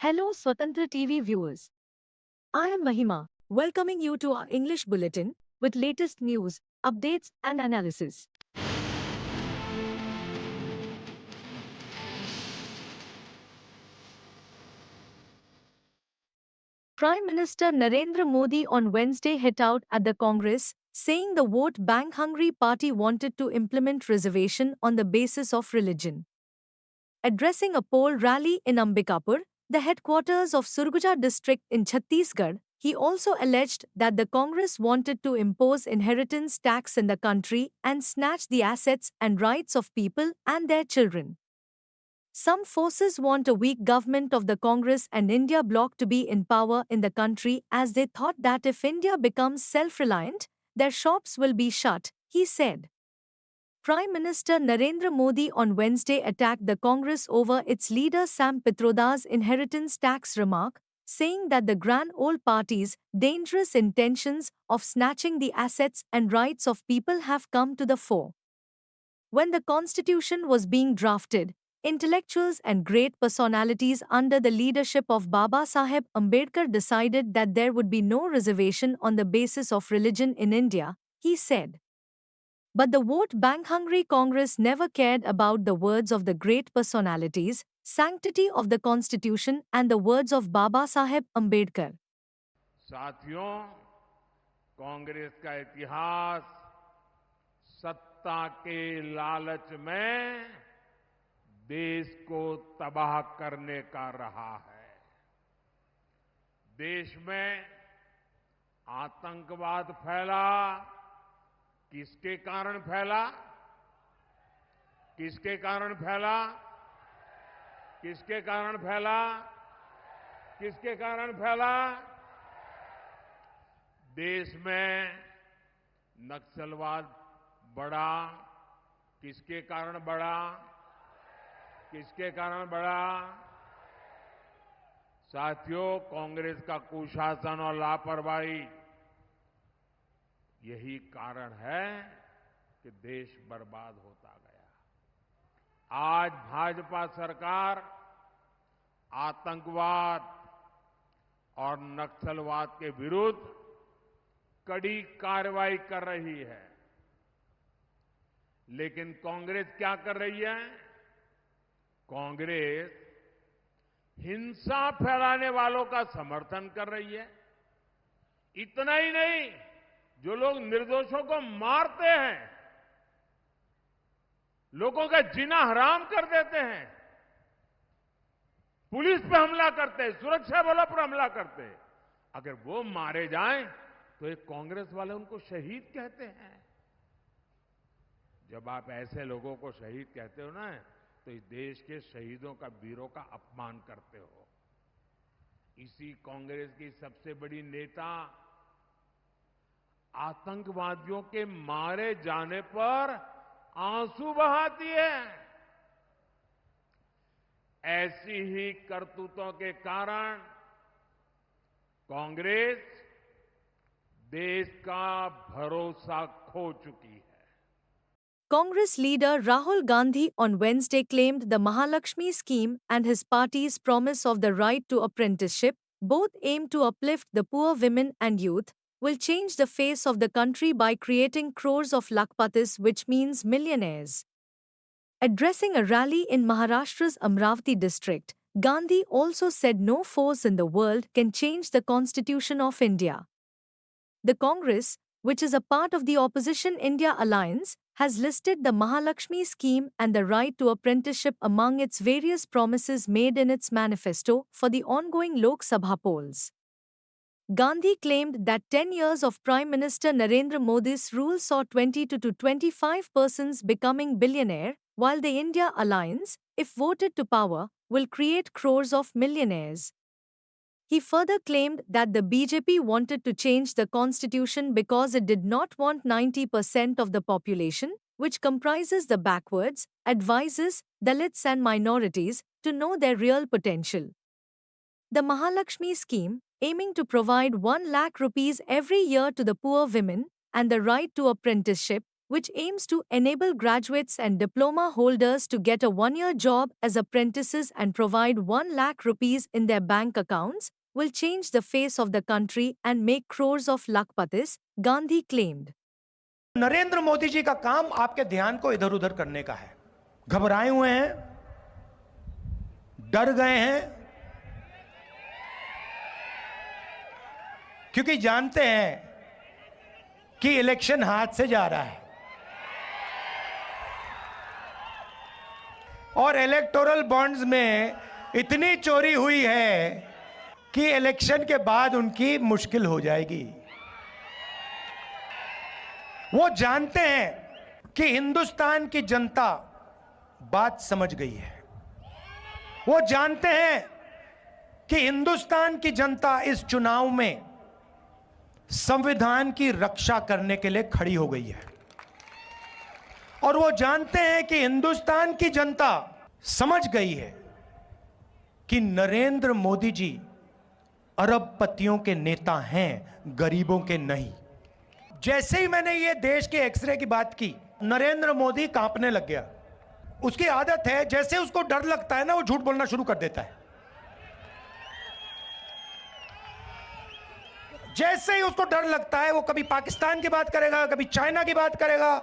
Hello, Swatantra TV viewers. I am Mahima, welcoming you to our English bulletin with latest news, updates, and analysis. Prime Minister Narendra Modi on Wednesday hit out at the Congress, saying the vote bank hungry party wanted to implement reservation on the basis of religion. Addressing a poll rally in Ambikapur, the headquarters of Surguja district in Chhattisgarh, he also alleged that the Congress wanted to impose inheritance tax in the country and snatch the assets and rights of people and their children. Some forces want a weak government of the Congress and India bloc to be in power in the country as they thought that if India becomes self-reliant, their shops will be shut, he said. Prime Minister Narendra Modi on Wednesday attacked the Congress over its leader Sam Pitroda's inheritance tax remark, saying that the grand old party's dangerous intentions of snatching the assets and rights of people have come to the fore. When the constitution was being drafted, intellectuals and great personalities under the leadership of Baba Saheb Ambedkar decided that there would be no reservation on the basis of religion in India, he said. But the vote bank hungry Congress never cared about the words of the great personalities, sanctity of the constitution, and the words of Baba Saheb Ambedkar. साथियों, कांग्रेस का इतिहास सत्ता के लालच में देश को तबाह करने का रहा है। देश में आतंकवाद फैला, किसके कारण फैला? किसके कारण फैला? किसके कारण फैला? किसके कारण फैला? देश में नक्सलवाद बढ़ा, किसके कारण बढ़ा? किसके कारण बढ़ा? साथियों, कांग्रेस का कुशासन और लापरवाही यही कारण है कि देश बर्बाद होता गया। आज भाजपा सरकार आतंकवाद और नक्सलवाद के विरुद्ध कड़ी कार्रवाई कर रही है, लेकिन कांग्रेस क्या कर रही है? कांग्रेस हिंसा फैलाने वालों का समर्थन कर रही है। इतना ही नहीं, जो लोग निर्दोषों को मारते हैं, लोगों का जीना हराम कर देते हैं, पुलिस पे हमला करते हैं, सुरक्षा बलों पर हमला करते हैं, अगर वो मारे जाएं तो एक कांग्रेस वाले उनको शहीद कहते हैं। जब आप ऐसे लोगों को शहीद कहते हो ना, तो इस देश के शहीदों का, वीरों का अपमान करते हो। इसी कांग्रेस की सबसे बड़ी नेता आतंकवादियों के मारे जाने पर आंसू बहाती है। ऐसी ही करतूतों के कारण कांग्रेस देश का भरोसा खो चुकी है। Congress leader Rahul Gandhi on Wednesday claimed the Mahalakshmi scheme and his party's promise of the right to apprenticeship, both aim to uplift the poor women and youth, will change the face of the country by creating crores of lakpatis, which means millionaires. Addressing a rally in Maharashtra's Amravati district, Gandhi also said no force in the world can change the constitution of India. The Congress, which is a part of the opposition India alliance, has listed the Mahalakshmi scheme and the right to apprenticeship among its various promises made in its manifesto for the ongoing Lok Sabha polls. Gandhi claimed that 10 years of Prime Minister Narendra Modi's rule saw 20 to 25 persons becoming billionaire, while the India alliance, if voted to power, will create crores of millionaires. He further claimed that the BJP wanted to change the constitution because it did not want 90% of the population, which comprises the backwards, advises Dalits and minorities, to know their real potential. The Mahalakshmi scheme, aiming to provide 1 lakh rupees every year to the poor women and the right to apprenticeship, which aims to enable graduates and diploma holders to get a one-year job as apprentices and provide 1 lakh rupees in their bank accounts, will change the face of the country and make crores of lakhpatis, Gandhi claimed. Narendra Modi ji का काम आपके ध्यान को इधर उधर करने का है। घबराए हुए हैं, डर गए हैं, क्योंकि जानते हैं कि इलेक्शन हाथ से जा रहा है और इलेक्टोरल बॉन्ड्स में इतनी चोरी हुई है कि इलेक्शन के बाद उनकी मुश्किल हो जाएगी। वो जानते हैं कि हिंदुस्तान की जनता बात समझ गई है। वो जानते हैं कि हिंदुस्तान की जनता इस चुनाव में संविधान की रक्षा करने के लिए खड़ी हो गई है और वो जानते हैं कि हिंदुस्तान की जनता समझ गई है कि नरेंद्र मोदी जी अरबपतियों के नेता हैं, गरीबों के नहीं। जैसे ही मैंने ये देश के एक्सरे की बात की, नरेंद्र मोदी कांपने लग गया। उसकी आदत है, जैसे उसको डर लगता है ना, वो झूठ बोलना शुरू कर देता है। जैसे ही उसको डर लगता है, वो कभी पाकिस्तान की बात करेगा, कभी चाइना की बात करेगा,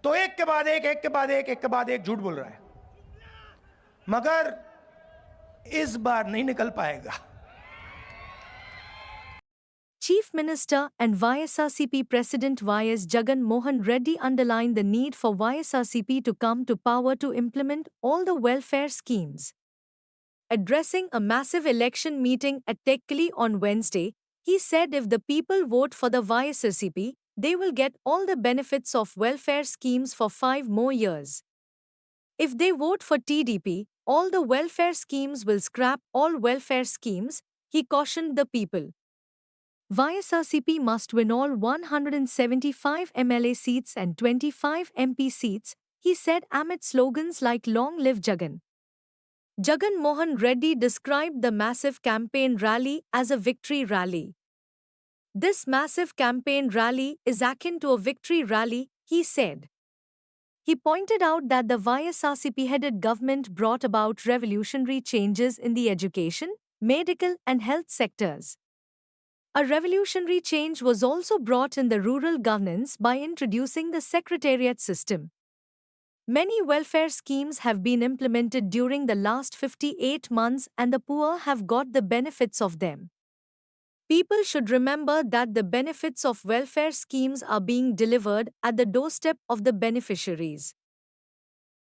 तो एक के बाद एक झूठ बोल रहा है, मगर इस बार नहीं निकल पाएगा। Chief Minister and YSRCP President Y.S. Jagan Mohan Reddy underlined the need for YSRCP to come to power to implement all the welfare schemes. Addressing a massive election meeting at Tekkali on Wednesday, he said if the people vote for the YSRCP, they will get all the benefits of welfare schemes for 5 more years. If they vote for TDP, all the welfare schemes will scrap all welfare schemes, he cautioned the people. YSRCP must win all 175 MLA seats and 25 MP seats, he said amid slogans like Long Live Jagan. Jagan Mohan Reddy described the massive campaign rally as a victory rally. This massive campaign rally is akin to a victory rally, he said. He pointed out that the YSRCP-headed government brought about revolutionary changes in the education, medical and health sectors. A revolutionary change was also brought in the rural governance by introducing the secretariat system. Many welfare schemes have been implemented during the last 58 months and the poor have got the benefits of them. People should remember that the benefits of welfare schemes are being delivered at the doorstep of the beneficiaries.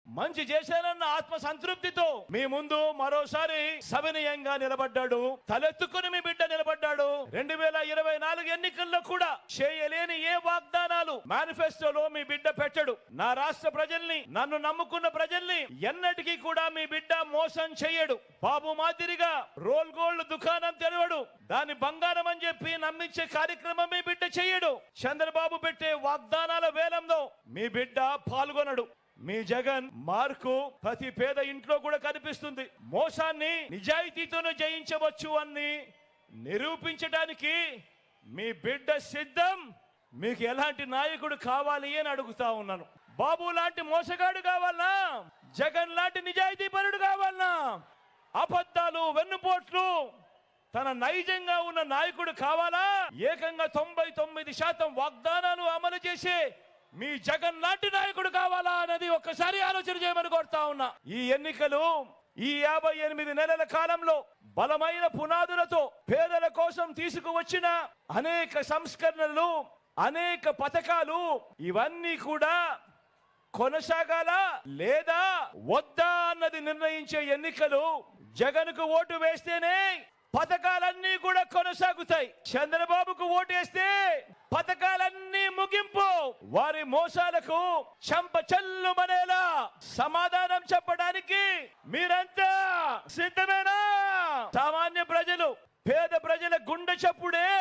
మంచి చేశానన్న ఆత్మ సంతృప్తితో మీ ముందు మరోసారి సవినయంగా నిలబడ్డాడు. తలెత్తుకుని మీ బిడ్డ నిలబడ్డాడు. 2024 ఎన్నికల్లో కూడా చేయలేని ఏ వాగ్దానాలు మేనిఫెస్టోలో మీ బిడ్డ పెట్టడు. నా రాష్ట్ర ప్రజల్ని, నన్ను నమ్ముకున్న ప్రజల్ని ఎన్నటికీ కూడా మీ బిడ్డ మోసం చేయడు. బాబు మాదిరిగా రోల్ గోల్డ్ దుకాణం తెరవడు. దాని బంగారం అని చెప్పి నమ్మించే కార్యక్రమం మీ బిడ్డ చేయడు. చంద్రబాబు పెట్టే వాగ్దానాల వేలంలో మీ బిడ్డ పాల్గొనడు. మీ జగన్ మార్కు ప్రతి పేద ఇంట్లో కూడా కనిపిస్తుంది. మోసాన్ని నిజాయితీతోనే జయించవచ్చు అని నిరూపించడానికి మీ బిడ్డ సిద్ధం. మీకు ఎలాంటి నాయకుడు కావాలి అని అడుగుతా ఉన్నాను. బాబు లాంటి మోసగాడు కావాలనా? జగన్ లాంటి నిజాయితీ పరుడు కావాలనా? అబద్ధాలు, వెన్నుపోట్లు తన నైజంగా ఉన్న నాయకుడు కావాలా? ఏకంగా 99% వాగ్దానాలు అమలు చేసే మీ జగన్ లాంటి నాయకుడు కావాలా అన్నది ఒక్కసారి ఆలోచన చేయమని కోరుతా ఉన్నా. ఈ ఎన్నికలు ఈ 58 నెలల కాలంలో బలమైన పునాదులతో పేదల కోసం తీసుకువచ్చిన అనేక సంస్కరణలు, అనేక పథకాలు, ఇవన్నీ కూడా కొనసాగాల లేదా వద్దా అన్నది నిర్ణయించే ఎన్నికలు. జగన్కు ఓటు వేస్తేనే పథకాలన్నీ కూడా కొనసాగుతాయి. చంద్రబాబుకు ఓటేస్తే పథకాలన్నీ ముగింపు. వారి మోసాలకు చెంపచెల్లుమనేలా సమాధానం చెప్పడానికి మీరంతా సిద్ధమేనా? సామాన్య ప్రజలు, పేద ప్రజల గుండె చప్పుడే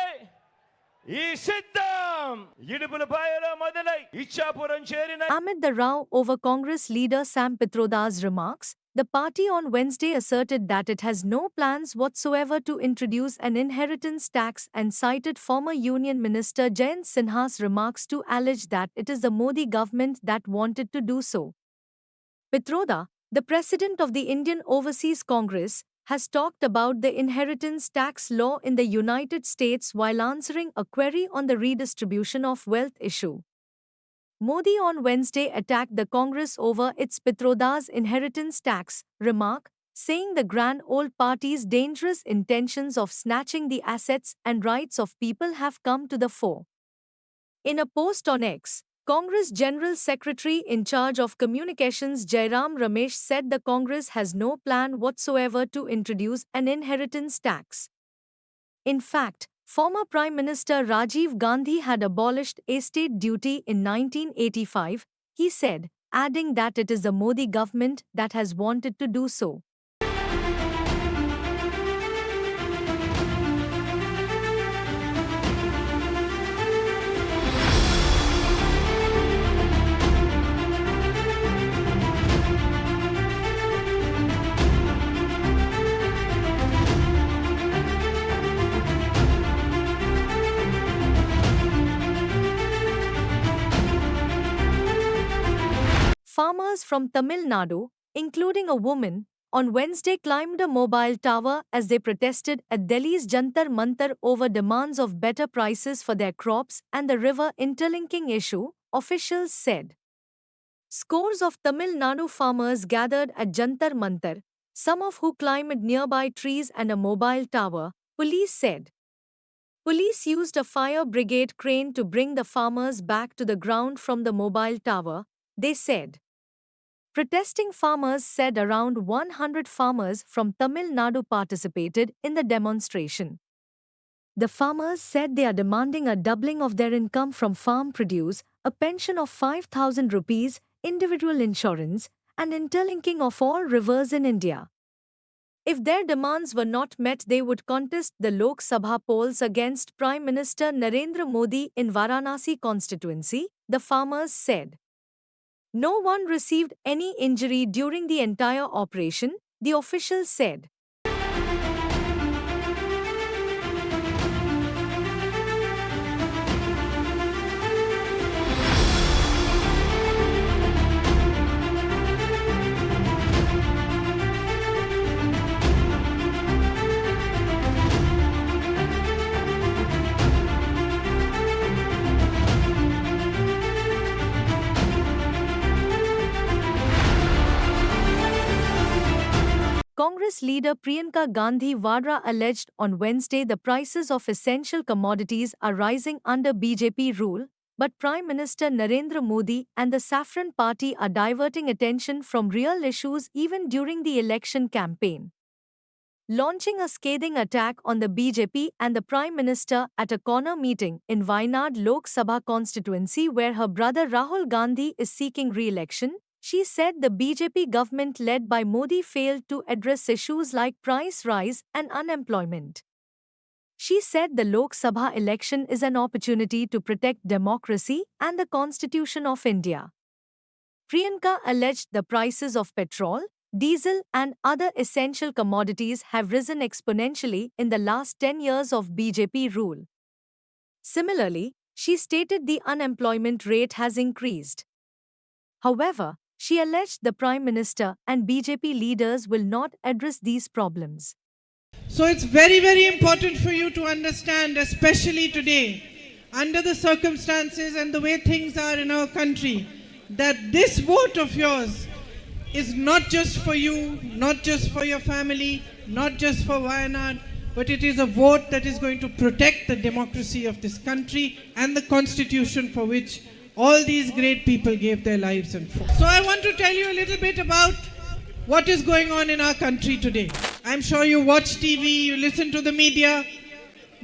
ఈ సిద్ధం. ఇడుపులపాయలో మొదలై ఇచ్చాపురం చేరిన Amid the row over Congress leader Sam Pitroda's remarks, the party on Wednesday asserted that it has no plans whatsoever to introduce an inheritance tax and cited former Union Minister Jayant Sinha's remarks to allege that it is the Modi government that wanted to do so. Pitroda, the president of the Indian Overseas Congress, has talked about the inheritance tax law in the United States while answering a query on the redistribution of wealth issue. Modi on Wednesday attacked the Congress over its Pitroda's inheritance tax remark, saying the grand old party's dangerous intentions of snatching the assets and rights of people have come to the fore. In a post on X, Congress General Secretary in charge of communications Jairam Ramesh said the Congress has no plan whatsoever to introduce an inheritance tax. In fact, former Prime Minister Rajiv Gandhi had abolished estate duty in 1985, he said, adding that it is the Modi government that has wanted to do so. Farmers from Tamil Nadu, including a woman, on Wednesday climbed a mobile tower as they protested at Delhi's Jantar Mantar over demands of better prices for their crops and the river interlinking issue, officials said. Scores of Tamil Nadu farmers gathered at Jantar Mantar, some of who climbed nearby trees and a mobile tower, police said. Police used a fire brigade crane to bring the farmers back to the ground from the mobile tower, they said. Protesting farmers said around 100 farmers from Tamil Nadu participated in the demonstration. The farmers said they are demanding a doubling of their income from farm produce, a pension of 5,000 rupees, individual insurance, and interlinking of all rivers in India. If their demands were not met, they would contest the Lok Sabha polls against Prime Minister Narendra Modi in Varanasi constituency, the farmers said. No one received any injury during the entire operation, the officials said. Congress leader Priyanka Gandhi Vadra alleged on Wednesday the prices of essential commodities are rising under BJP rule, but Prime Minister Narendra Modi and the Saffron Party are diverting attention from real issues even during the election campaign. Launching a scathing attack on the BJP and the Prime Minister at a corner meeting in Wayanad Lok Sabha constituency where her brother Rahul Gandhi is seeking re-election, she said the BJP government led by Modi failed to address issues like price rise and unemployment. She said the Lok Sabha election is an opportunity to protect democracy and the Constitution of India. Priyanka alleged the prices of petrol, diesel and other essential commodities have risen exponentially in the last 10 years of BJP rule. Similarly, she stated the unemployment rate has increased. However, she alleged the Prime Minister and BJP leaders will not address these problems. So it's very, very important for you to understand, especially today, under the circumstances and the way things are in our country, that this vote of yours is not just for you, not just for your family, not just for Wayanad, but it is a vote that is going to protect the democracy of this country and the constitution for which all these great people gave their lives and fought. So I want to tell you a little bit about what is going on in our country today. I'm sure you watch TV, you listen to the media,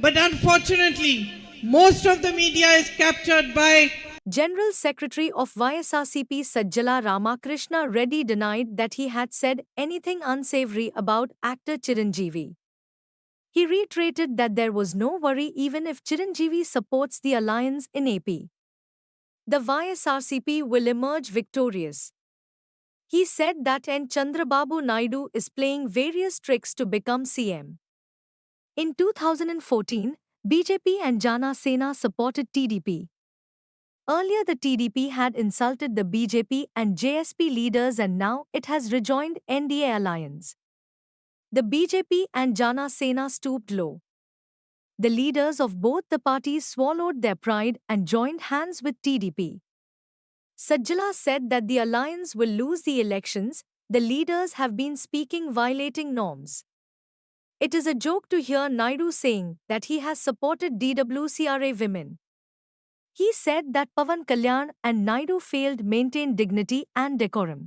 but unfortunately, most of the media is captured by General Secretary of YSRCP Sajjala Ramakrishna Reddy denied that he had said anything unsavory about actor Chiranjeevi. He reiterated that there was no worry even if Chiranjeevi supports the alliance in AP. The YSRCP will emerge victorious. He said that N. Chandrababu Naidu is playing various tricks to become CM. In 2014, BJP and Jana Sena supported TDP. Earlier, the TDP had insulted the BJP and JSP leaders, and now it has rejoined NDA alliance. The BJP and Jana Sena stooped low. The leaders of both the parties swallowed their pride and joined hands with TDP. Sajjala said that the alliance will lose the elections. The leaders have been speaking violating norms. It is a joke to hear Naidu saying that he has supported DWCRA women. He said that Pawan Kalyan and Naidu failed maintain dignity and decorum.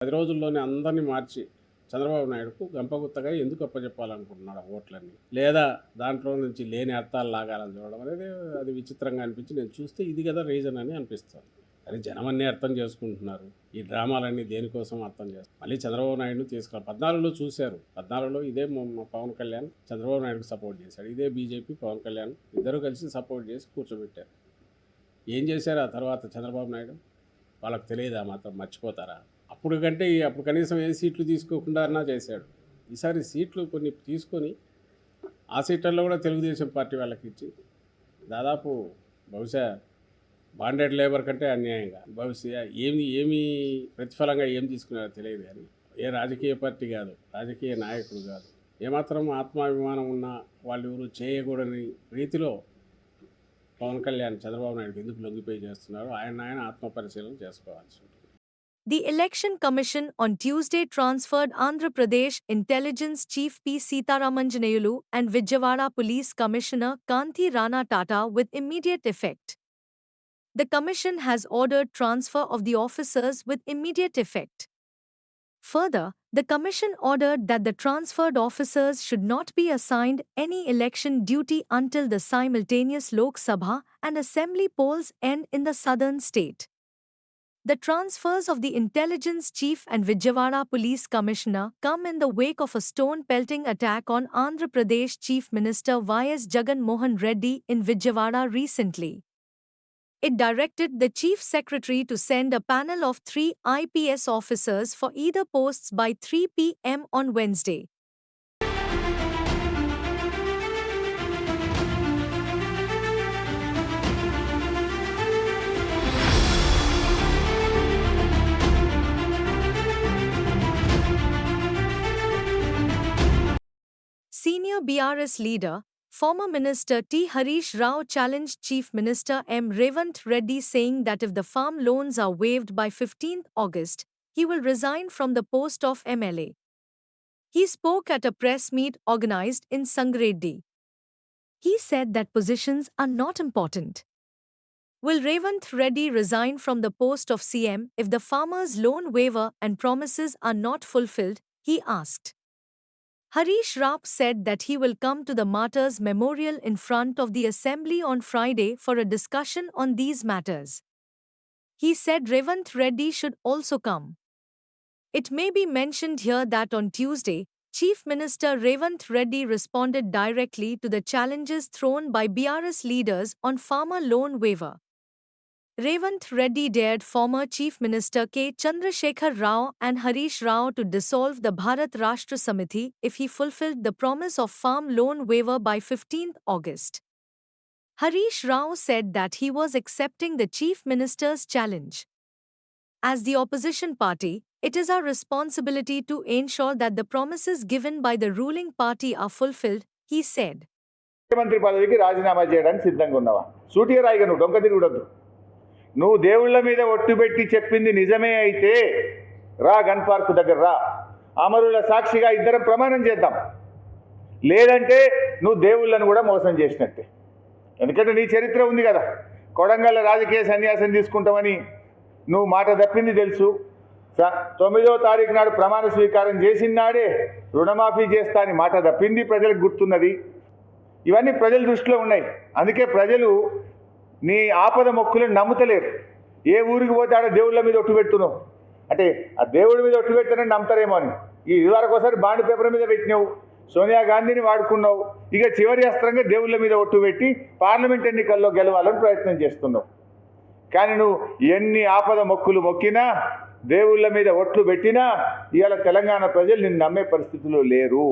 10 రోజుల్లోనే అందరినీ మార్చి చంద్రబాబు నాయుడుకు గంపగుత్తగా ఎందుకు అప్పచెప్పాలనుకుంటున్నాడు ఓట్లన్నీ, లేదా దాంట్లో నుంచి లేని అర్థాలు లాగాలని చూడడం అనేది అది విచిత్రంగా అనిపించి నేను చూస్తే ఇది కదా రీజన్ అని అనిపిస్తుంది. అది జనం అన్నీ అర్థం చేసుకుంటున్నారు. ఈ డ్రామాలన్నీ దేనికోసం అర్థం చేస్తారు. మళ్ళీ చంద్రబాబు నాయుడును తీసుకురా 14లో చూశారు. 14లో ఇదే పవన్ కళ్యాణ్ చంద్రబాబు నాయుడుకు సపోర్ట్ చేశాడు. ఇదే బీజేపీ పవన్ కళ్యాణ్ ఇద్దరు కలిసి సపోర్ట్ చేసి కూర్చోబెట్టారు. ఏం చేశారు ఆ తర్వాత చంద్రబాబు నాయుడు? వాళ్ళకి తెలియదా? మాత్రం మర్చిపోతారా? అప్పుడు కనీసం ఏ సీట్లు తీసుకోకుండా అన్నా చేశాడు. ఈసారి సీట్లు కొన్ని తీసుకొని ఆ సీట్లలో కూడా తెలుగుదేశం పార్టీ వాళ్ళకి ఇచ్చి దాదాపు బహుశా బాండెడ్ లేబర్ కంటే అన్యాయంగా బహుశా ఏమి ప్రతిఫలంగా ఏం తీసుకున్నారో తెలియదు. కానీ ఏ రాజకీయ పార్టీ కాదు, రాజకీయ నాయకుడు కాదు, ఏమాత్రం ఆత్మాభిమానం ఉన్న వాళ్ళు ఎవరు చేయకూడని రీతిలో పవన్ కళ్యాణ్ చంద్రబాబు నాయుడుకి ఎందుకు లొంగిపోయి చేస్తున్నారు? ఆయన ఆత్మపరిశీలన చేసుకోవాల్సి ఉంటుంది. The Election Commission on Tuesday transferred Andhra Pradesh Intelligence Chief P. Sitaramanjaneyulu and Vijayawada Police Commissioner Kanti Rana Tata with immediate effect. The commission has ordered transfer of the officers with immediate effect. Further, the commission ordered that the transferred officers should not be assigned any election duty until the simultaneous Lok Sabha and Assembly polls end in the southern state. The transfers of the Intelligence Chief and Vijayawada Police Commissioner come in the wake of a stone-pelting attack on Andhra Pradesh Chief Minister Y.S. Jagan Mohan Reddy in Vijayawada recently. It directed the Chief Secretary to send a panel of 3 IPS officers for either posts by 3 p.m. on Wednesday. Senior BRS leader, former Minister T. Harish Rao challenged Chief Minister M. Revant Reddy, saying that if the farm loans are waived by 15th August, he will resign from the post of MLA. He spoke at a press meet organized in Sangareddy. He said that positions are not important. Will Revant Reddy resign from the post of CM if the farmers' loan waiver and promises are not fulfilled? He asked. Harish Rao said that he will come to the martyrs' memorial in front of the assembly on Friday for a discussion on these matters. He said Revant Reddy should also come. It may be mentioned here that on Tuesday, Chief Minister Revant Reddy responded directly to the challenges thrown by BRS leaders on farmer loan waiver. Revant Reddy dared former Chief Minister K. Chandrasekhar Rao and Harish Rao to dissolve the Bharat Rashtra Samiti if he fulfilled the promise of farm loan waiver by 15th August. Harish Rao said that he was accepting the Chief Minister's challenge. As the opposition party, it is our responsibility to ensure that the promises given by the ruling party are fulfilled, he said. ముఖ్యమంత్రి పదవికి రాజీనామా చేయడానికి సిద్ధంగా ఉన్నావా? సూటిగా రాయిగా నువ్వు డొంక తిరుగుడద్దు. నువ్వు దేవుళ్ళ మీద ఒట్టుబెట్టి చెప్పింది నిజమే అయితే రా, గన్ పార్క్ దగ్గర రా, అమరుల సాక్షిగా ఇద్దరం ప్రమాణం చేద్దాం. లేదంటే నువ్వు దేవుళ్ళను కూడా మోసం చేసినట్టే. ఎందుకంటే నీ చరిత్ర ఉంది కదా, కొడంగల్ రాజకీయ సన్యాసం తీసుకుంటామని నువ్వు మాట తప్పింది తెలుసు. 9వ తారీఖు నాడు ప్రమాణ స్వీకారం చేసిన నాడే రుణమాఫీ చేస్తా అని మాట తప్పింది ప్రజలకు గుర్తున్నది. ఇవన్నీ ప్రజల దృష్టిలో ఉన్నాయి. అందుకే ప్రజలు నీ ఆపద మొక్కులను నమ్ముతలేరు. ఏ ఊరికి పోతే ఆడ దేవుళ్ళ మీద ఒట్టు పెడుతున్నావు అంటే ఆ దేవుడి మీద ఒట్టు పెట్టానని నమ్ముతారేమో అని. ఈ ఇదివరకు ఒకసారి బాండ్ పేపర్ మీద పెట్టినావు, సోనియా గాంధీని వాడుకున్నావు. ఇక చివరి అస్త్రంగా దేవుళ్ళ మీద ఒట్టు పెట్టి పార్లమెంట్ ఎన్నికల్లో గెలవాలని ప్రయత్నం చేస్తున్నావు. కానీ నువ్వు ఎన్ని ఆపద మొక్కులు మొక్కినా దేవుళ్ళ మీద ఒట్లు పెట్టినా ఇవాళ తెలంగాణ ప్రజలు నిన్ను నమ్మే పరిస్థితిలో లేరు.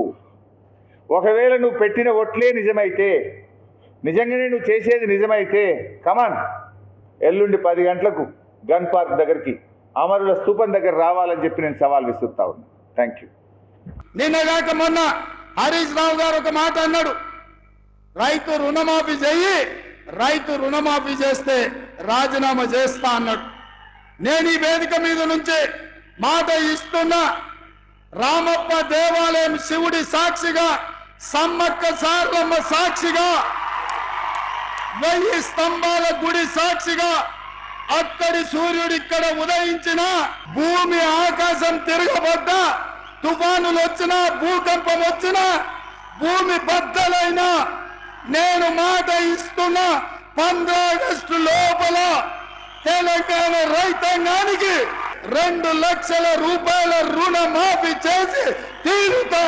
ఒకవేళ నువ్వు పెట్టిన ఒట్లే నిజమైతే, నిజంగానే నువ్వు చేసేది నిజమైతే, కమాన్ ఎల్లుండి 10 గంటలకు గన్ పార్క్ దగ్గరికి అమరుల స్తూపం దగ్గర రావాలని చెప్పి నేను సవాల్ విసురుతా ఉన్నా. Thank you. నిన్నగాక మొన్న హరీష్ రావు గారు ఒక మాట అన్నాడు, రైతు రుణమాఫీ చెయ్యి, రైతు రుణమాఫీ చేస్తే రాజీనామా చేస్తా అన్నాడు. నేను ఈ వేదిక మీద నుంచి మాట ఇస్తున్నా, రామప్ప దేవాలయం శివుడి సాక్షిగా, సమ్మక్క సారలమ్మ సాక్షిగా, 1000 స్తంభాల గుడి సాక్షిగా, అక్కడి సూర్యుడు ఇక్కడ ఉదయించిన, భూమి ఆకాశం తిరగబడ్డా, తుఫానులు వచ్చినా, భూకంపం వచ్చినా, భూమి బద్దలైనా, నేను మాట ఇస్తున్నా 15 ఆగస్టు లోపల తెలంగాణ రైతాంగానికి 2 లక్షల రూపాయల రుణమాఫీ చేసి తీరుతా.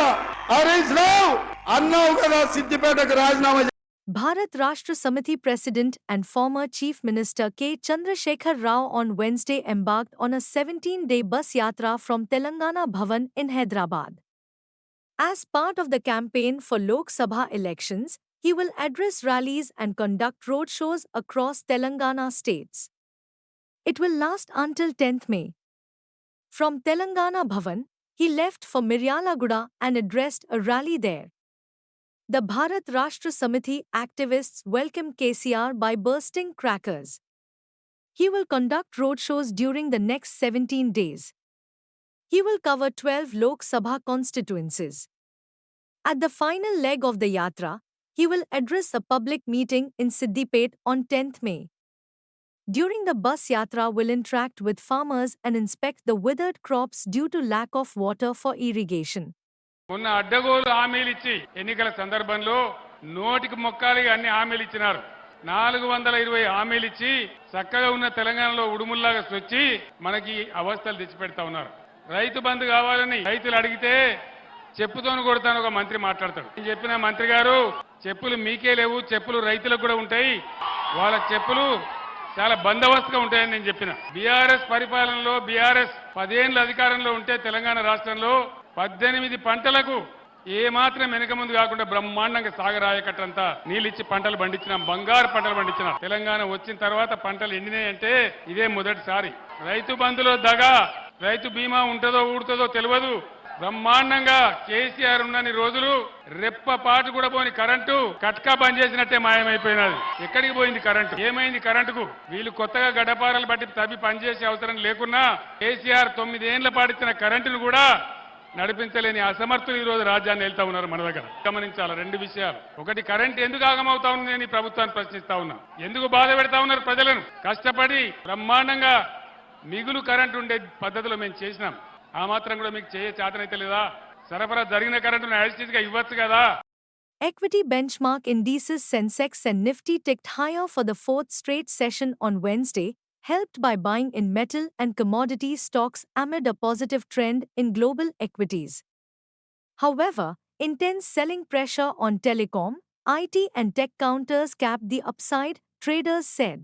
హరీష్ రావు అన్నావు కదా సిద్దిపేటకు రాజీనామా. Bharat Rashtra Samiti President and former Chief Minister K. Chandrasekhar Rao on Wednesday embarked on a 17-day bus yatra from Telangana Bhavan in Hyderabad. As part of the campaign for Lok Sabha elections, he will address rallies and conduct roadshows across Telangana states. It will last until 10th May. From Telangana Bhavan, he left for Miryalaguda and addressed a rally there. The Bharat Rashtra Samiti activists welcomed KCR by bursting crackers. He will conduct roadshows during the next 17 days. He will cover 12 Lok Sabha constituencies. At the final leg of the yatra, he will address a public meeting in Siddipet on 10th May. During the bus yatra will interact with farmers and inspect the withered crops due to lack of water for irrigation. మొన్న అడ్డగోలు హామీలు ఇచ్చి ఎన్నికల సందర్భంలో నోటికి మొక్కాలిగా అన్ని హామీలు ఇచ్చినారు. 420 హామీలు ఇచ్చి చక్కగా ఉన్న తెలంగాణలో ఉడుముల్లాగా వచ్చి మనకి అవస్థలు తెచ్చిపెడతా ఉన్నారు. రైతు బంధు కావాలని రైతులు అడిగితే చెప్పుతోను కొడతాను ఒక మంత్రి మాట్లాడతాడు. నేను చెప్పిన మంత్రి గారు, చెప్పులు మీకే లేవు, చెప్పులు రైతులకు కూడా ఉంటాయి, వాళ్ళ చెప్పులు చాలా బందోబస్తుగా ఉంటాయని నేను చెప్పిన. బీఆర్ఎస్ పరిపాలనలో బీఆర్ఎస్ 10 ఏళ్ల అధికారంలో ఉంటే తెలంగాణ రాష్ట్రంలో 18 పంటలకు ఏమాత్రం వెనక ముందు కాకుండా బ్రహ్మాండంగా సాగరాయకట్టంతా నీళ్ళిచ్చి పంటలు పండించినాం, బంగారు పంటలు పండించినాం. తెలంగాణ వచ్చిన తర్వాత పంటలు ఎండినాయంటే ఇదే మొదటిసారి. రైతు బంధులో దగా, రైతు బీమా ఉంటుందో ఊడుతుందో తెలియదు. బ్రహ్మాండంగా కేసీఆర్ ఉన్నన్ని రోజులు రెప్పపాటు కూడా పోని కరెంటు కట్కా బంద్ చేసినట్టే మాయమైపోయినది. ఎక్కడికి పోయింది కరెంటు? ఏమైంది కరెంటుకు? వీళ్ళు కొత్తగా గడ్డపారలు బట్టి తవ్వి పనిచేసే అవసరం లేకున్నా కేసీఆర్ 9 ఏళ్ల పాటిచ్చిన కరెంటును కూడా నడిపించలేని అసమర్థులు ఈ రోజు రాజ్యాన్ని వెళ్తా ఉన్నారు మన దగ్గర. గమనించాలి 2 విషయాలు. ఒకటి, కరెంట్ ఎందుకు ఆగమవుతా ఉంది నేను ఈ ప్రభుత్వాన్ని ప్రశ్నిస్తా ఉన్నా. ఎందుకు బాధ పెడతా ఉన్నారు ప్రజలను? కష్టపడి బ్రహ్మాండంగా మిగులు కరెంటు ఉండే పద్ధతిలో మేము చేసినాం. ఆ మాత్రం కూడా మీకు చేతనైతే లేదా? సరఫరా జరిగిన కరెంటును యాజిటీస్గా ఇవ్వచ్చు కదా. Equity benchmark indices Sensex and Nifty ticked higher for the 4th straight session on Wednesday, helped by buying in metal and commodity stocks amid a positive trend in global equities. However, intense selling pressure on telecom, IT and tech counters capped the upside, traders said.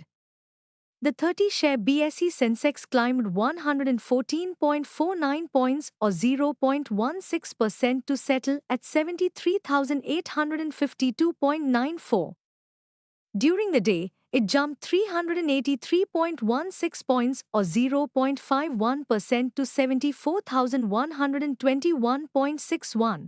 The 30-share BSE Sensex climbed 114.49 points or 0.16% to settle at 73,852.94. During the day, it jumped 383.16 points or 0.51% to 74,121.61.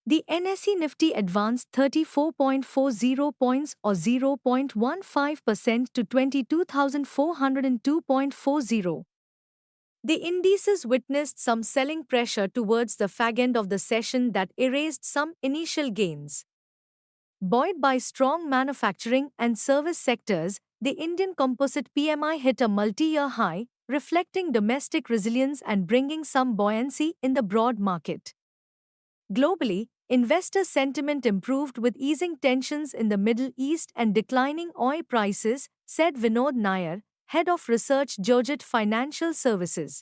The NSE Nifty advanced 34.40 points or 0.15% to 22,402.40. The indices witnessed some selling pressure towards the fag end of the session that erased some initial gains. Buoyed by strong manufacturing and service sectors, the Indian Composite PMI hit a multi-year high, reflecting domestic resilience and bringing some buoyancy in the broad market. Globally, investor sentiment improved with easing tensions in the Middle East and declining oil prices, said Vinod Nair, head of research Georgette Financial Services.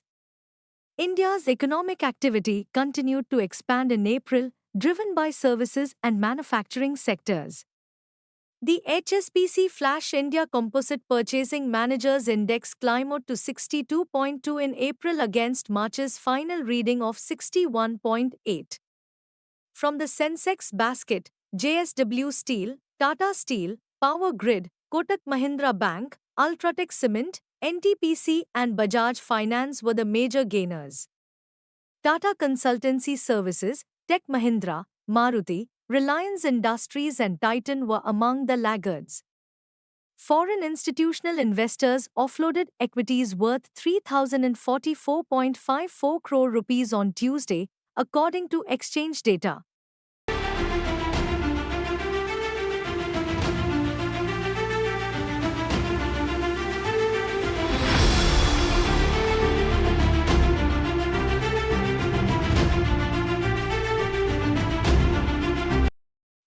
India's economic activity continued to expand in April, driven by services and manufacturing sectors. The HSBC Flash India Composite Purchasing Managers Index climbed to 62.2 in April against March's final reading of 61.8. From the Sensex basket, JSW Steel, Tata Steel, Power Grid, Kotak Mahindra Bank, Ultratech Cement, NTPC and Bajaj Finance were the major gainers. Tata Consultancy Services, Tech Mahindra, Maruti, Reliance Industries and Titan were among the laggards. Foreign institutional investors offloaded equities worth 3,044.54 crore rupees on Tuesday, according to exchange data.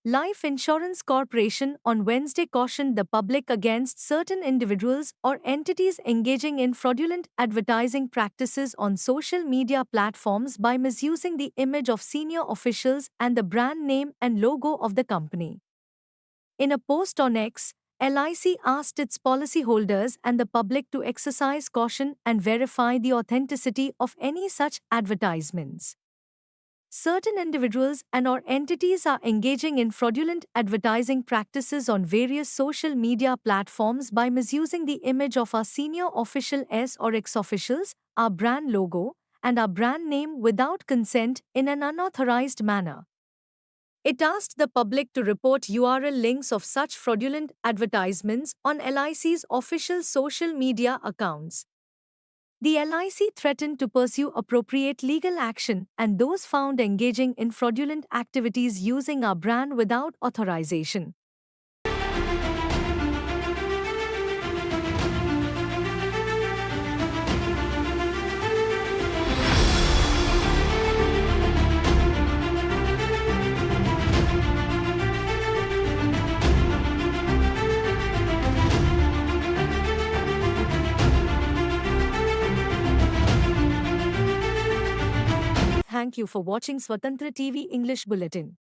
Life Insurance Corporation on Wednesday cautioned the public against certain individuals or entities engaging in fraudulent advertising practices on social media platforms by misusing the image of senior officials and the brand name and logo of the company. In a post on X, LIC asked its policyholders and the public to exercise caution and verify the authenticity of any such advertisements. Certain individuals and/or entities are engaging in fraudulent advertising practices on various social media platforms by misusing the image of our senior official S or ex-officials, our brand logo, and our brand name without consent in an unauthorized manner. It asked the public to report URL links of such fraudulent advertisements on LIC's official social media accounts. The LIC threatened to pursue appropriate legal action and those found engaging in fraudulent activities using our brand without authorization. Thank you for watching Swatantra TV English Bulletin.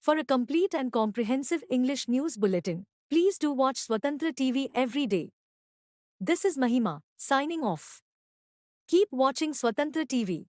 For a complete and comprehensive English news bulletin, please do watch Swatantra TV every day. This is Mahima, signing off. Keep watching Swatantra TV.